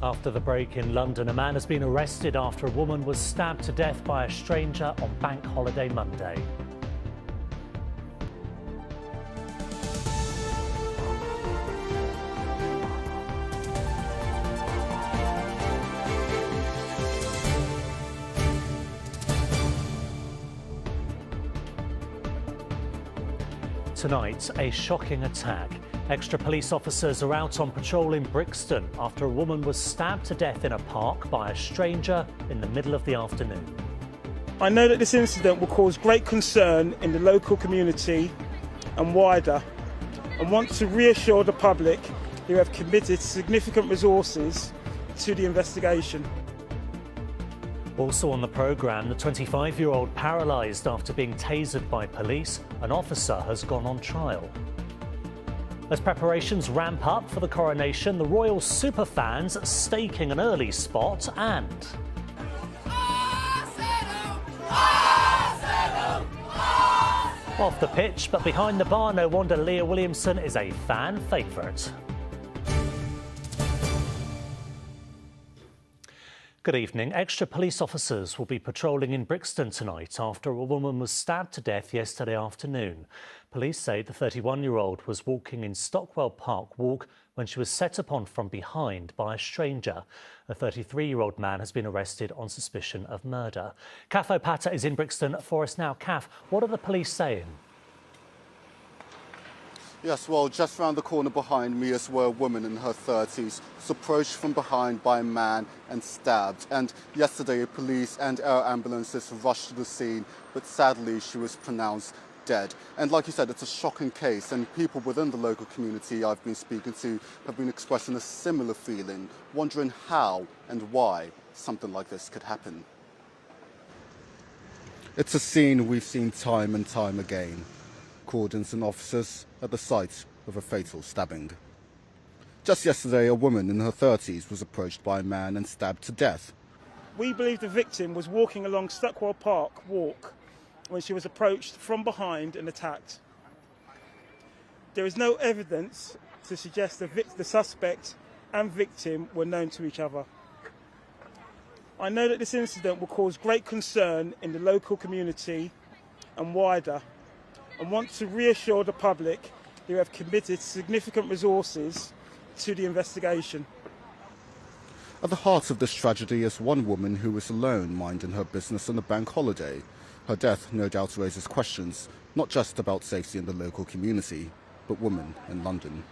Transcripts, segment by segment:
After the break in London, a man has been arrested after a woman was stabbed to death by a stranger on Bank Holiday Monday. Tonight, a shocking attack. Extra police officers are out on patrol in Brixton after a woman was stabbed to death in a park by a stranger in the middle of the afternoon. I know that this incident will cause great concern in the local community and wider, and want to reassure the public who have committed significant resources to the investigation. Also on the programme, the 25-year-old paralysed after being tasered by police. An officer has gone on trial. As preparations ramp up for the coronation, the royal superfans staking an early spot and... Off the pitch, but behind the bar, no wonder Leah Williamson is a fan favourite. Good evening. Extra police officers will be patrolling in Brixton tonight after a woman was stabbed to death yesterday afternoon. Police say the 31-year-old was walking in Stockwell Park Walk when she was set upon from behind by a stranger. A 33-year-old man has been arrested on suspicion of murder. Kath Opata is in Brixton for us now. Kath, what are the police saying? Yes, well, just round the corner behind me is where a woman in her 30s was approached from behind by a man and stabbed. And yesterday, police and air ambulances rushed to the scene, but sadly, she was pronounced dead. And like you said, it's a shocking case, and people within the local community I've been speaking to have been expressing a similar feeling, wondering how and why something like this could happen. It's a scene we've seen time and time again. Cordons and officers at the site of a fatal stabbing. Just yesterday, a woman in her 30s was approached by a man and stabbed to death. We believe the victim was walking along Stockwell Park Walk when she was approached from behind and attacked. There is no evidence to suggest the suspect and victim were known to each other. I know that this incident will cause great concern in the local community and wider, and want to reassure the public who have committed significant resources to the investigation. At the heart of this tragedy is one woman who was alone minding her business on a bank holiday. Her death no doubt raises questions, not just about safety in the local community, but women in London.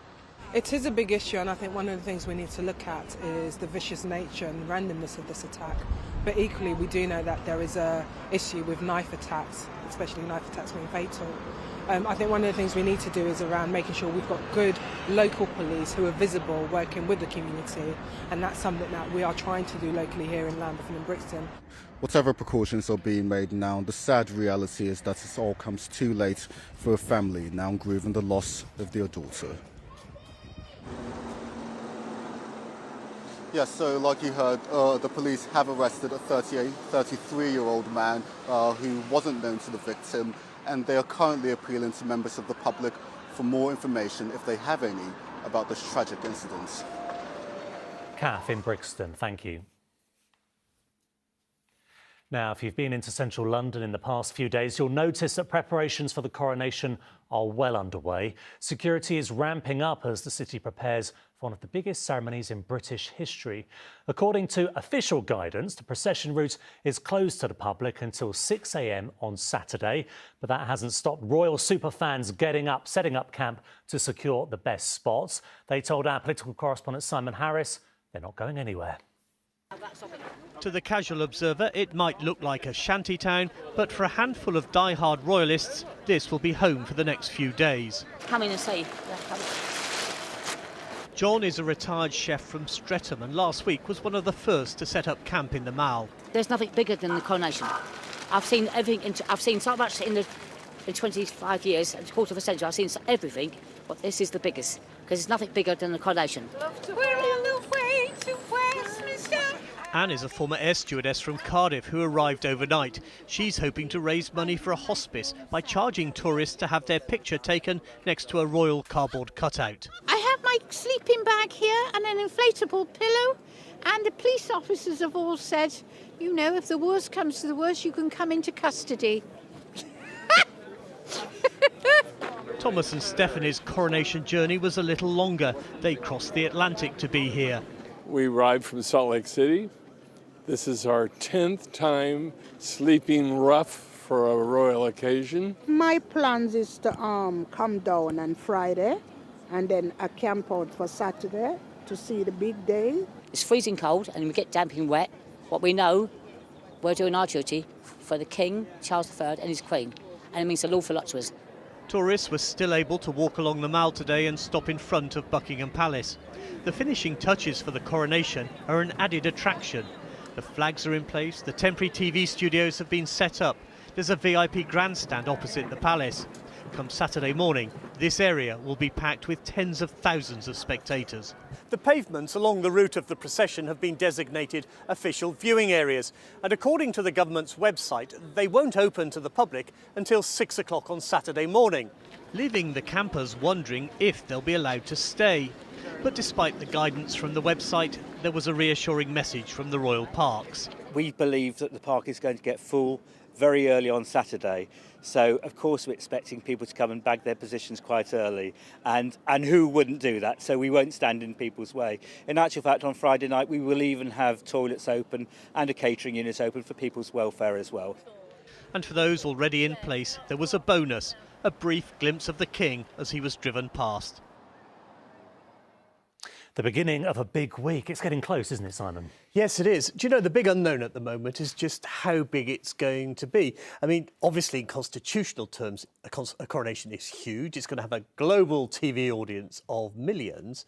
It is a big issue, and I think one of the things we need to look at is the vicious nature and randomness of this attack. But equally, we do know that there is an issue with knife attacks, especially knife attacks being fatal. I think one of the things we need to do is around making sure we've got good local police who are visible, working with the community, and that's something that we are trying to do locally here in Lambeth and in Brixton. Whatever precautions are being made now, the sad reality is that it all comes too late for a family now grieving the loss of their daughter. Yes, so like you heard, the police have arrested a 33-year-old man who wasn't known to the victim, and they are currently appealing to members of the public for more information, if they have any, about this tragic incident. Kath in Brixton, thank you. Now, if you've been into central London in the past few days, you'll notice that preparations for the coronation are well underway. Security is ramping up as the city prepares for one of the biggest ceremonies in British history. According to official guidance, the procession route is closed to the public until 6 a.m. on Saturday, but that hasn't stopped royal superfans setting up camp to secure the best spots. They told our political correspondent Simon Harris they're not going anywhere. To the casual observer, it might look like a shanty town, but for a handful of die-hard royalists, this will be home for the next few days. Come in and see. John is a retired chef from Streatham and last week was one of the first to set up camp in the Mall. There's nothing bigger than the coronation. I've seen everything. I've seen so much in 25 years, a quarter of a century. I've seen everything, but this is the biggest because there's nothing bigger than the coronation. We're on the way to Westminster. Anne is a former air stewardess from Cardiff who arrived overnight. She's hoping to raise money for a hospice by charging tourists to have their picture taken next to a royal cardboard cutout. I have my sleeping bag here and an inflatable pillow. And the police officers have all said, you know, if the worst comes to the worst, you can come into custody. Thomas and Stephanie's coronation journey was a little longer. They crossed the Atlantic to be here. We arrived from Salt Lake City. This is our 10th time sleeping rough for a royal occasion. My plans is to come down on Friday and then I camp out for Saturday to see the big day. It's freezing cold and we get damp and wet. What we know, we're doing our duty for the King, Charles III and his Queen. And it means an awful lot to us. Tourists were still able to walk along the Mall today and stop in front of Buckingham Palace. The finishing touches for the coronation are an added attraction. The flags are in place, the temporary TV studios have been set up. There's a VIP grandstand opposite the palace. Come Saturday morning, this area will be packed with tens of thousands of spectators. The pavements along the route of the procession have been designated official viewing areas. And according to the government's website, they won't open to the public until 6 o'clock on Saturday morning, leaving the campers wondering if they'll be allowed to stay. But despite the guidance from the website, there was a reassuring message from the Royal Parks. We believe that the park is going to get full very early on Saturday. So, of course, we're expecting people to come and bag their positions quite early. And who wouldn't do that? So we won't stand in people's way. In actual fact, on Friday night, we will even have toilets open and a catering unit open for people's welfare as well. And for those already in place, there was a bonus, a brief glimpse of the King as he was driven past. The beginning of a big week. It's getting close, isn't it, Simon? Yes, it is. Do you know, the big unknown at the moment is just how big it's going to be. I mean, obviously, in constitutional terms, a coronation is huge. It's going to have a global TV audience of millions.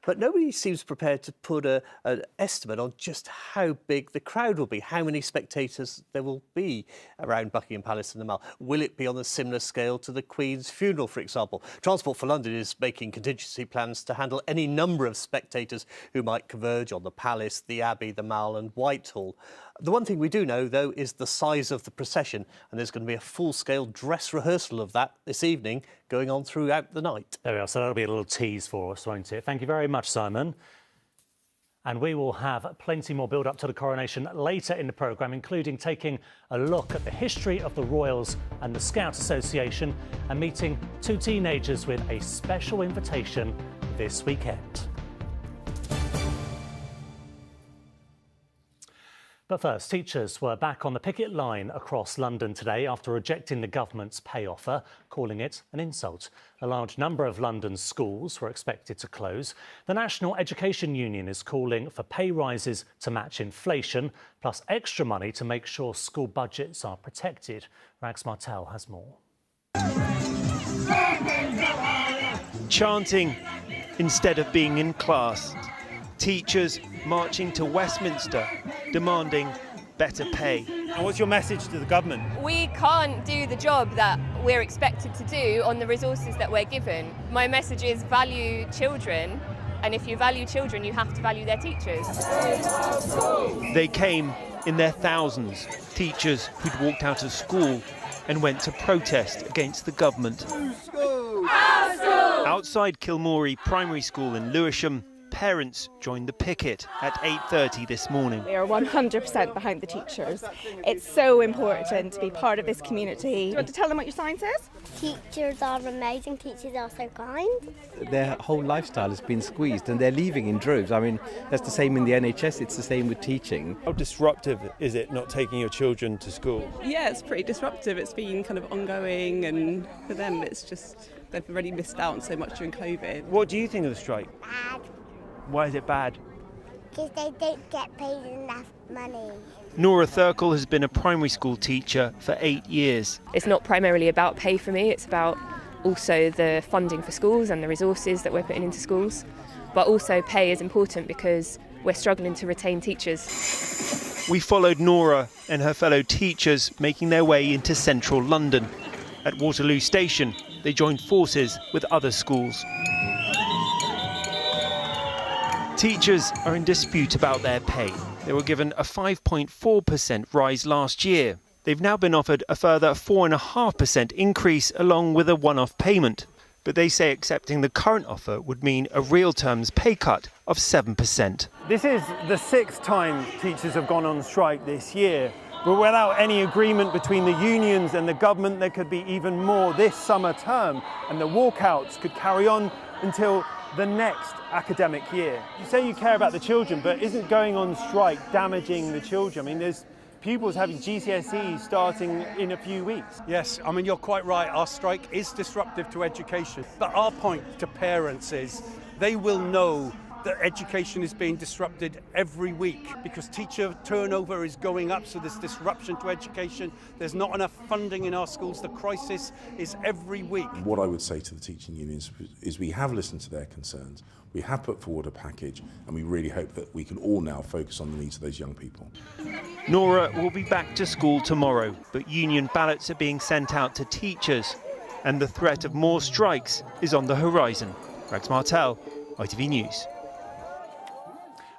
But nobody seems prepared to put an estimate on just how big the crowd will be, how many spectators there will be around Buckingham Palace and the Mall. Will it be on a similar scale to the Queen's funeral, for example? Transport for London is making contingency plans to handle any number of spectators who might converge on the Palace, the Abbey, the Mall and Whitehall. The one thing we do know, though, is the size of the procession, and there's going to be a full-scale dress rehearsal of that this evening going on throughout the night. There we are, so that'll be a little tease for us, won't it? Thank you very much, Simon. And we will have plenty more build-up to the coronation later in the programme, including taking a look at the history of the Royals and the Scout Association and meeting two teenagers with a special invitation this weekend. But first, teachers were back on the picket line across London today after rejecting the government's pay offer, calling it an insult. A large number of London's schools were expected to close. The National Education Union is calling for pay rises to match inflation, plus extra money to make sure school budgets are protected. Rags Martel has more. Chanting instead of being in class. Teachers marching to Westminster, demanding better pay. And what's your message to the government? We can't do the job that we're expected to do on the resources that we're given. My message is value children, and if you value children, you have to value their teachers. They came in their thousands, teachers who'd walked out of school and went to protest against the government. Outside Kilmorey Primary School in Lewisham, parents joined the picket at 8:30 this morning. We are 100% behind the teachers. It's so important to be part of this community. Do you want to tell them what your sign says? Teachers are amazing, teachers are so kind. Their whole lifestyle has been squeezed and they're leaving in droves. I mean, that's the same in the NHS, it's the same with teaching. How disruptive is it not taking your children to school? Yeah, it's pretty disruptive. It's been kind of ongoing, and for them it's just, they've already missed out on so much during COVID. What do you think of the strike? Bad. Why is it bad? Because they don't get paid enough money. Nora Thurkel has been a primary school teacher for 8 years. It's not primarily about pay for me, it's about also the funding for schools and the resources that we're putting into schools. But also pay is important because we're struggling to retain teachers. We followed Nora and her fellow teachers making their way into central London. At Waterloo Station, they joined forces with other schools. Teachers are in dispute about their pay. They were given a 5.4% rise last year. They've now been offered a further 4.5% increase along with a one-off payment. but they say accepting the current offer would mean a real terms pay cut of 7%. This is the 6th time teachers have gone on strike this year. But without any agreement between the unions and the government, there could be even more this summer term, and the walkouts could carry on until the next academic year. You say you care about the children, but isn't going on strike damaging the children? I mean, there's pupils having GCSEs starting in a few weeks. Yes, I mean, you're quite right. Our strike is disruptive to education. But our point to parents is they will know that education is being disrupted every week because teacher turnover is going up, so there's disruption to education. There's not enough funding in our schools. The crisis is every week. What I would say to the teaching unions is we have listened to their concerns, we have put forward a package, and we really hope that we can all now focus on the needs of those young people. Nora will be back to school tomorrow, but union ballots are being sent out to teachers, and the threat of more strikes is on the horizon. Rex Martel, ITV News.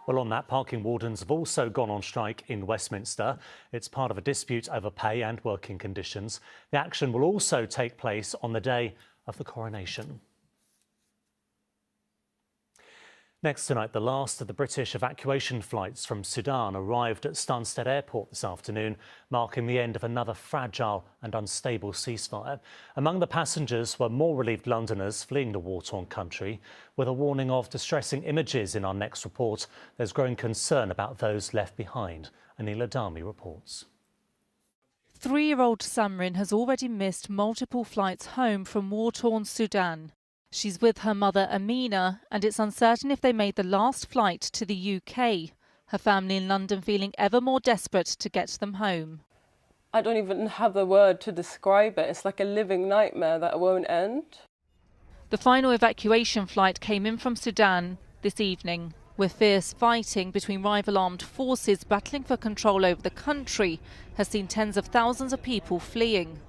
Well, on that, parking wardens have also gone on strike in Westminster. It's part of a dispute over pay and working conditions. The action will also take place on the day of the coronation. Next tonight, the last of the British evacuation flights from Sudan arrived at Stansted Airport this afternoon, marking the end of another fragile and unstable ceasefire. Among the passengers were more relieved Londoners fleeing the war-torn country. With a warning of distressing images in our next report, there's growing concern about those left behind. Anila Dami reports. 3-year-old Samrin has already missed multiple flights home from war-torn Sudan. She's with her mother Amina, and it's uncertain if they made the last flight to the UK. Her family in London feeling ever more desperate to get them home. I don't even have the word to describe it. It's like a living nightmare that won't end. The final evacuation flight came in from Sudan this evening, where fierce fighting between rival armed forces battling for control over the country has seen tens of thousands of people fleeing.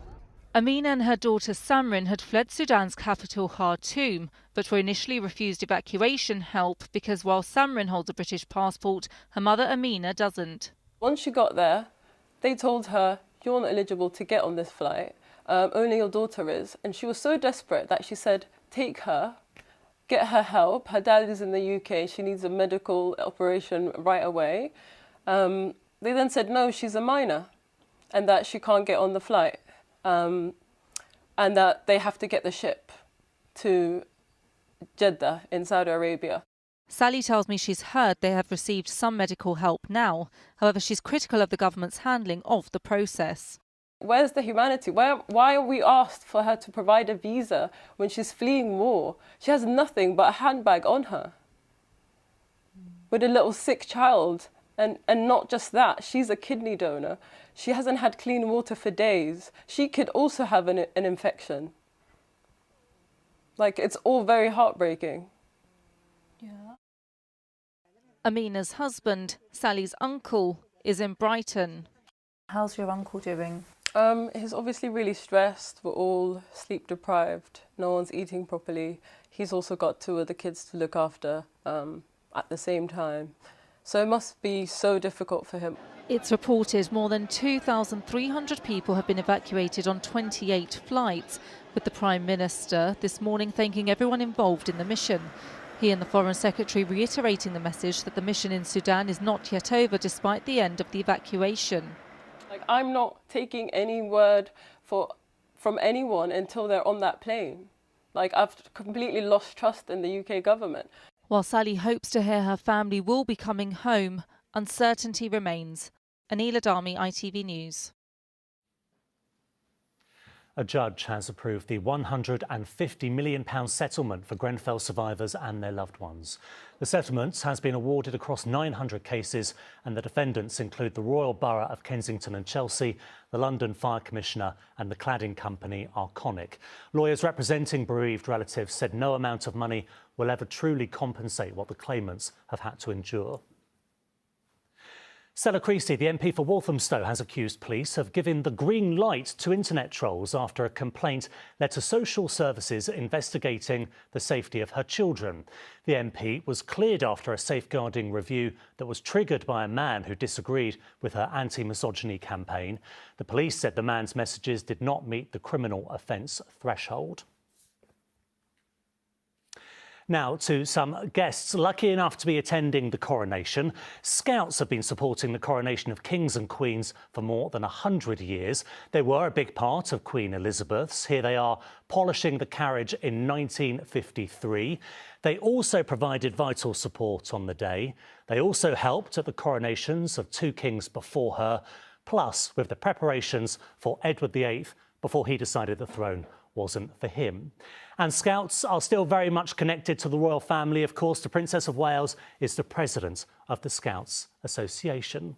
Amina and her daughter Samrin had fled Sudan's capital Khartoum, but were initially refused evacuation help because while Samrin holds a British passport, her mother Amina doesn't. Once she got there, they told her, "You're not eligible to get on this flight, only your daughter is." And she was so desperate that she said, "Take her, get her help. Her dad is in the UK, she needs a medical operation right away." They then said, no, she's a minor and that she can't get on the flight. And that they have to get the ship to Jeddah in Saudi Arabia. Sally tells me she's heard they have received some medical help now. However, she's critical of the government's handling of the process. Where's the humanity? Why are we asked for her to provide a visa when she's fleeing war? She has nothing but a handbag on her with a little sick child. And not just that, she's a kidney donor. She hasn't had clean water for days. She could also have an infection. Like, it's all very heartbreaking. Yeah. Amina's husband, Sally's uncle, is in Brighton. How's your uncle doing? He's obviously really stressed. We're all sleep deprived. No one's eating properly. He's also got 2 other kids to look after at the same time. So it must be so difficult for him. It's reported more than 2,300 people have been evacuated on 28 flights, with the Prime Minister this morning thanking everyone involved in the mission. He and the Foreign Secretary reiterating the message that the mission in Sudan is not yet over despite the end of the evacuation. Like, I'm not taking any word from anyone until they're on that plane. Like, I've completely lost trust in the UK government. While Sally hopes to hear her family will be coming home, uncertainty remains. Anila Dami, ITV News. A judge has approved the £150 million settlement for Grenfell survivors and their loved ones. The settlement has been awarded across 900 cases, and the defendants include the Royal Borough of Kensington and Chelsea, the London Fire Commissioner and the cladding company Arconic. Lawyers representing bereaved relatives said no amount of money will ever truly compensate what the claimants have had to endure. Stella Creasy, the MP for Walthamstow, has accused police of giving the green light to internet trolls after a complaint led to social services investigating the safety of her children. The MP was cleared after a safeguarding review that was triggered by a man who disagreed with her anti-misogyny campaign. The police said the man's messages did not meet the criminal offence threshold. Now to some guests lucky enough to be attending the coronation. Scouts have been supporting the coronation of kings and queens for more than 100 years. They were a big part of Queen Elizabeth's. Here they are polishing the carriage in 1953. They also provided vital support on the day. They also helped at the coronations of two kings before her, plus with the preparations for Edward VIII before he decided the throne wasn't for him. And Scouts are still very much connected to the royal family. Of course, the Princess of Wales is the president of the Scouts Association.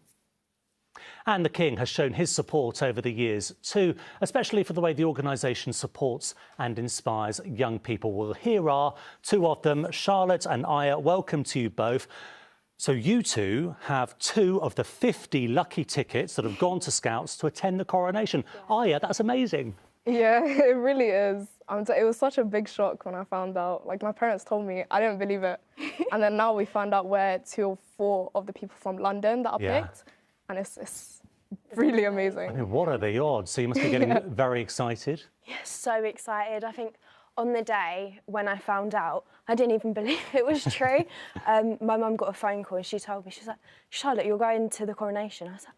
And the King has shown his support over the years too, especially for the way the organisation supports and inspires young people. Well, here are two of them, Charlotte and Aya. Welcome to you both. So you two have 2 of the 50 lucky tickets that have gone to Scouts to attend the coronation. Aya, that's amazing. Yeah, it really is. It was such a big shock when I found out. Like, my parents told me, I didn't believe it. And then now we found out we're 2 or 4 of the people from London that are picked. And it's really amazing. I mean, what are the odds? So you must be getting very excited. Yes, so excited. I think on the day when I found out, I didn't even believe it was true. My mum got a phone call and she told me, she was like, Charlotte, you're going to the coronation. I was like,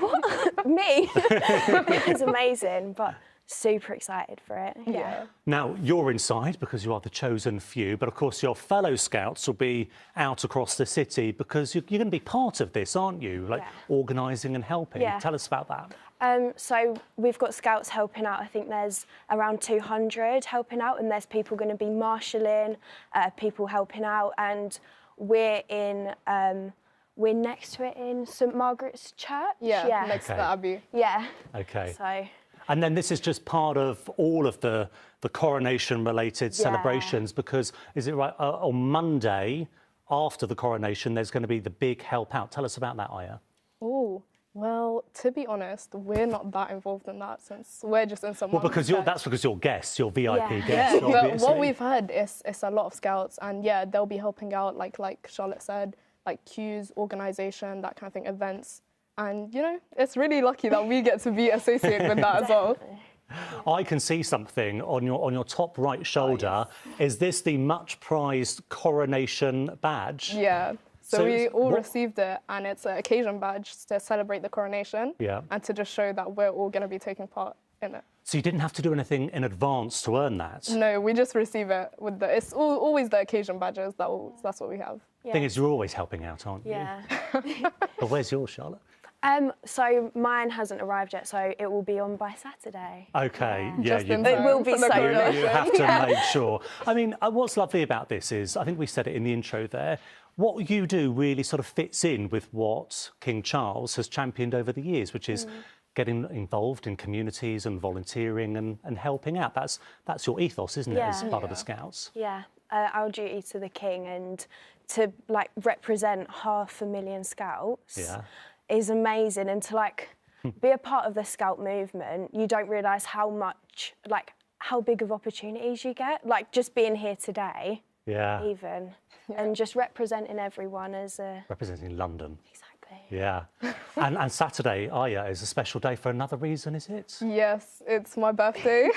what? Me? It was amazing, but super excited for it. Yeah. Now, you're inside because you are the chosen few, but of course your fellow Scouts will be out across the city because you're going to be part of this, aren't you? Like organising and helping. Yeah. Tell us about that. So we've got Scouts helping out. I think there's around 200 helping out, and there's people going to be marshalling, people helping out, and we're next to it in St Margaret's Church. Yeah, next to the Abbey. Yeah. Okay. So. And then this is just part of all of the coronation-related celebrations, because, is it right, on Monday, after the coronation, there's going to be the big help out. Tell us about that, Aya. Oh, well, to be honest, we're not that involved in that since we're just in some. Well, because that's because you're guests, you're VIP guests. Yeah, but obviously. what we've heard is a lot of Scouts, and yeah, they'll be helping out, like Charlotte said, like queues, organisation, that kind of thing, events. And, you know, it's really lucky that we get to be associated with that as well. I can see something on your top right shoulder. Is this the much prized coronation badge? Yeah. So we all received it, and it's an occasion badge to celebrate the coronation and to just show that we're all going to be taking part in it. So you didn't have to do anything in advance to earn that? No, we just receive it with it's always the occasion badges. That's what we have. The thing is, you're always helping out, aren't you? Yeah. But where's yours, Charlotte? So mine hasn't arrived yet, so it will be on by Saturday. OK, it will be so nice. You have to make sure. I mean, what's lovely about this is, I think we said it in the intro there, what you do really sort of fits in with what King Charles has championed over the years, which is getting involved in communities and volunteering and helping out. That's your ethos, isn't it, as part of the Scouts? Yeah, our duty to the King and to, like, represent 500,000 Scouts is amazing. And to, like, be a part of the Scout movement, you don't realise how much, like, how big of opportunities you get. Like, just being here today, even, and just representing everyone as a... Representing London. Exactly. Yeah. and Saturday, Aya, is a special day for another reason, is it? Yes, it's my birthday.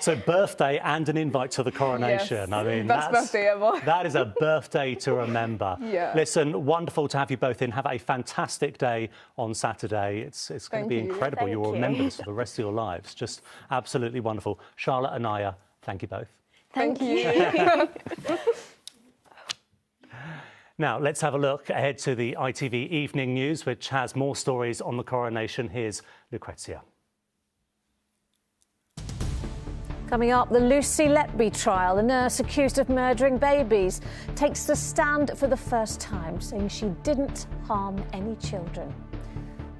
So birthday and an invite to the coronation. Yes. I mean, best birthday ever. That is a birthday to remember. Yeah. Listen, wonderful to have you both in. Have a fantastic day on Saturday. It's going to be incredible. Thank you will you. remember this for the rest of your lives. Just absolutely wonderful. Charlotte and Aya, thank you both. Thank you. Now, let's have a look ahead to the ITV Evening News, which has more stories on the coronation. Here's Lucrezia. Coming up, the Lucy Letby trial. The nurse accused of murdering babies takes the stand for the first time, saying she didn't harm any children.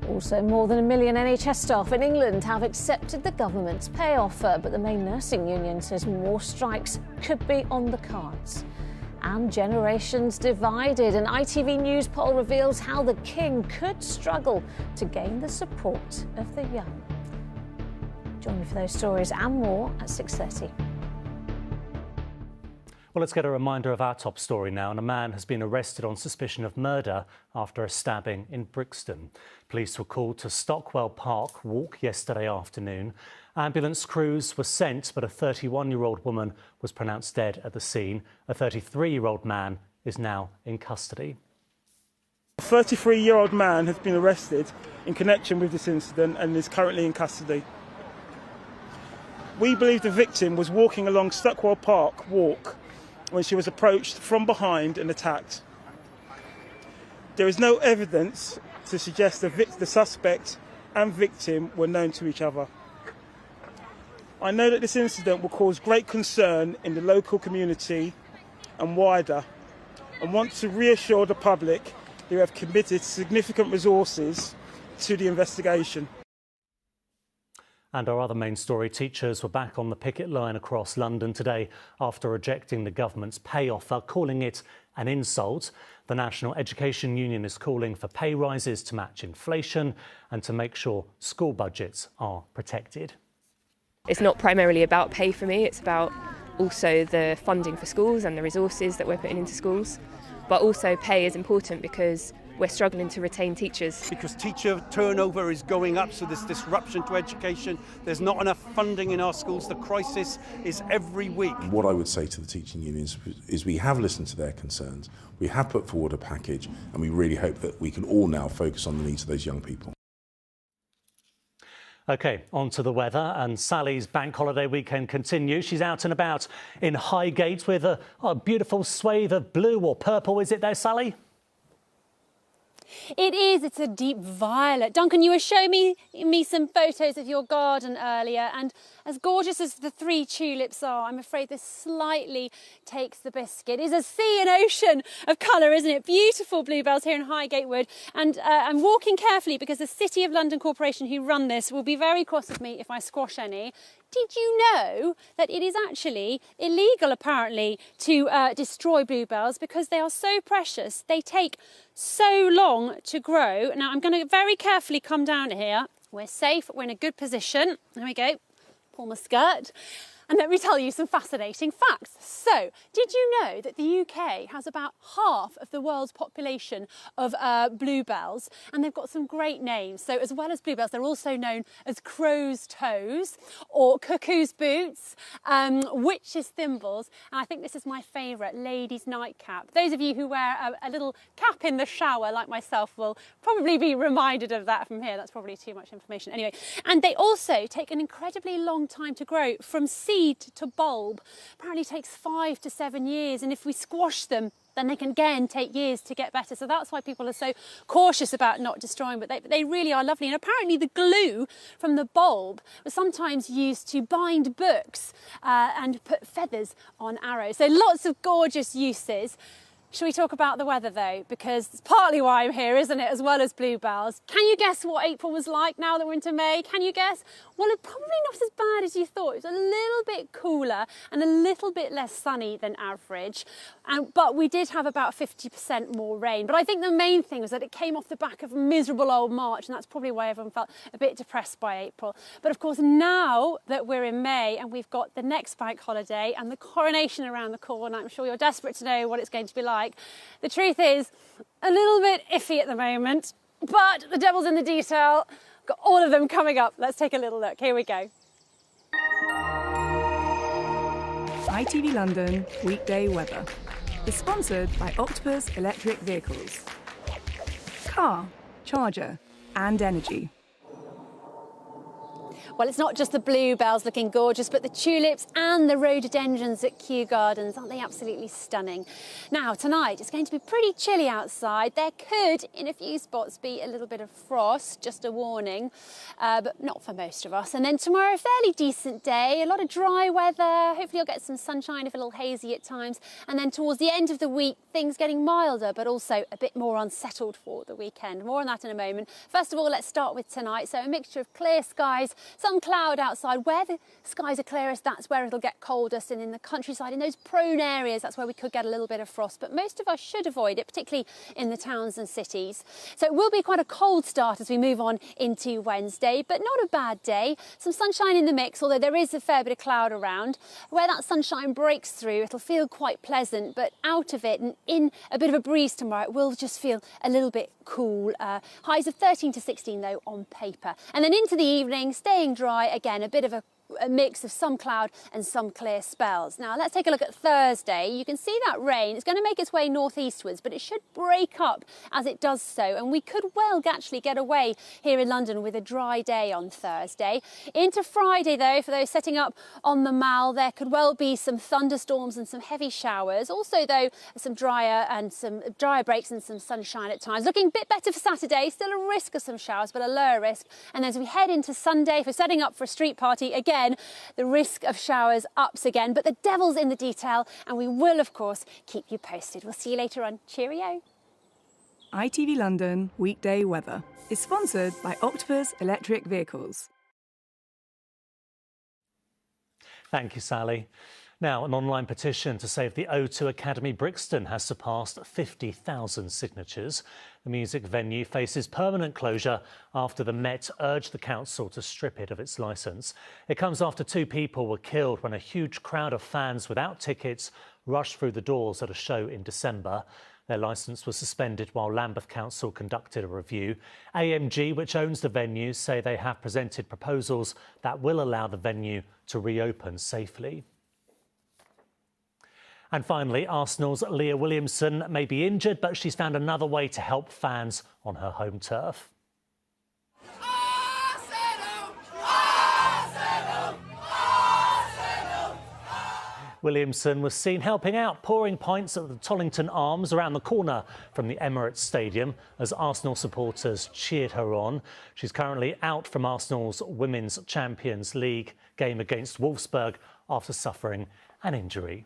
Also, more than 1 million NHS staff in England have accepted the government's pay offer, but the main nursing union says more strikes could be on the cards. And generations divided. An ITV News poll reveals how the King could struggle to gain the support of the young. Join me for those stories and more at 6:30. Well, let's get a reminder of our top story now. And a man has been arrested on suspicion of murder after a stabbing in Brixton. Police were called to Stockwell Park Walk yesterday afternoon. Ambulance crews were sent, but a 31-year-old woman was pronounced dead at the scene. A 33-year-old man is now in custody. A 33-year-old man has been arrested in connection with this incident and is currently in custody. We believe the victim was walking along Stockwell Park Walk when she was approached from behind and attacked. There is no evidence to suggest the suspect and victim were known to each other. I know that this incident will cause great concern in the local community and wider, and want to reassure the public that we have committed significant resources to the investigation. And our other main story, teachers were back on the picket line across London today after rejecting the government's pay offer, calling it an insult. The National Education Union is calling for pay rises to match inflation and to make sure school budgets are protected. It's not primarily about pay for me, it's about also the funding for schools and the resources that we're putting into schools. But also pay is important because we're struggling to retain teachers. Because teacher turnover is going up, so there's disruption to education. There's not enough funding in our schools. The crisis is every week. What I would say to the teaching unions is we have listened to their concerns, we have put forward a package, and we really hope that we can all now focus on the needs of those young people. OK, on to the weather, and Sally's bank holiday weekend continues. She's out and about in Highgate with a beautiful swathe of blue or purple, is it there, Sally? It is. It's a deep violet. Duncan, you were showing me some photos of your garden earlier, and as gorgeous as the 3 tulips are, I'm afraid this slightly takes the biscuit. It's a sea and ocean of colour, isn't it? Beautiful bluebells here in Highgate Wood, and I'm walking carefully because the City of London Corporation who run this will be very cross with me if I squash any. Did you know that it is actually illegal, apparently, to destroy bluebells because they are so precious? They take so long to grow. Now, I'm going to very carefully come down here. We're safe. We're in a good position. There we go. Pull my skirt. And let me tell you some fascinating facts. So, did you know that the UK has about half of the world's population of bluebells? And they've got some great names. So, as well as bluebells, they're also known as crow's toes or cuckoo's boots, witch's thimbles. And I think this is my favourite, lady's nightcap. Those of you who wear a little cap in the shower, like myself, will probably be reminded of that from here. That's probably too much information. Anyway, and they also take an incredibly long time to grow from seed to bulb. Apparently takes 5 to 7 years, and if we squash them, then they can again take years to get better. So that's why people are so cautious about not destroying, but they really are lovely. And apparently the glue from the bulb was sometimes used to bind books and put feathers on arrows. So lots of gorgeous uses. Shall we talk about the weather though? Because it's partly why I'm here, isn't it? As well as bluebells. Can you guess what April was like now that we're into May? Can you guess? Well, it's probably not as bad as you thought. It was a little bit cooler and a little bit less sunny than average. But we did have about 50% more rain. But I think the main thing was that it came off the back of miserable old March, and that's probably why everyone felt a bit depressed by April. But of course, now that we're in May and we've got the next bank holiday and the Coronation around the corner, I'm sure you're desperate to know what it's going to be like. The truth is, a little bit iffy at the moment, but the devil's in the detail. Got all of them coming up. Let's take a little look. Here we go. ITV London weekday weather is sponsored by Octopus Electric Vehicles. Car, charger and energy. Well, it's not just the bluebells looking gorgeous, but the tulips and the rhododendrons at Kew Gardens. Aren't they absolutely stunning? Now, tonight it's going to be pretty chilly outside. There could, in a few spots, be a little bit of frost, just a warning, but not for most of us. And then tomorrow, a fairly decent day, a lot of dry weather. Hopefully you'll get some sunshine, if a little hazy at times. And then towards the end of the week, things getting milder, but also a bit more unsettled for the weekend. More on that in a moment. First of all, let's start with tonight. So a mixture of clear skies, some cloud outside. Where the skies are clearest, that's where it'll get coldest, and in the countryside, in those prone areas, that's where we could get a little bit of frost, but most of us should avoid it, particularly in the towns and cities. So it will be quite a cold start as we move on into Wednesday, but not a bad day. Some sunshine in the mix, although there is a fair bit of cloud around. Where that sunshine breaks through, it'll feel quite pleasant, but out of it and in a bit of a breeze tomorrow, it will just feel a little bit cool. Highs of 13 to 16 though on paper. And then into the evening, staying dry. Again, a bit of a mix of some cloud and some clear spells. Now let's take a look at Thursday. You can see that rain. It's going to make its way northeastwards, but it should break up as it does so, and we could well actually get away here in London with a dry day on Thursday. Into Friday though, for those setting up on the Mall, there could well be some thunderstorms and some heavy showers. Also though, some drier breaks and some sunshine at times. Looking a bit better for Saturday, still a risk of some showers, but a lower risk. And as we head into Sunday for setting up for a street party, again, the risk of showers ups again, but the devil's in the detail, and we will, of course, keep you posted. We'll see you later on. Cheerio. ITV London Weekday Weather is sponsored by Octopus Electric Vehicles. Thank you, Sally. Now, an online petition to save the O2 Academy Brixton has surpassed 50,000 signatures. The music venue faces permanent closure after the Met urged the council to strip it of its licence. It comes after 2 people were killed when a huge crowd of fans without tickets rushed through the doors at a show in December. Their licence was suspended while Lambeth Council conducted a review. AMG, which owns the venue, say they have presented proposals that will allow the venue to reopen safely. And finally, Arsenal's Leah Williamson may be injured, but she's found another way to help fans on her home turf. Williamson was seen helping out, pouring pints at the Tollington Arms around the corner from the Emirates Stadium as Arsenal supporters cheered her on. She's currently out from Arsenal's Women's Champions League game against Wolfsburg after suffering an injury.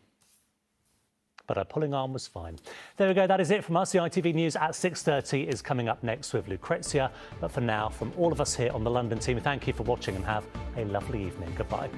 But her pulling arm was fine. There we go, that is it from us. The ITV News at 6:30 is coming up next with Lucrezia. But for now, from all of us here on the London team, thank you for watching and have a lovely evening. Goodbye.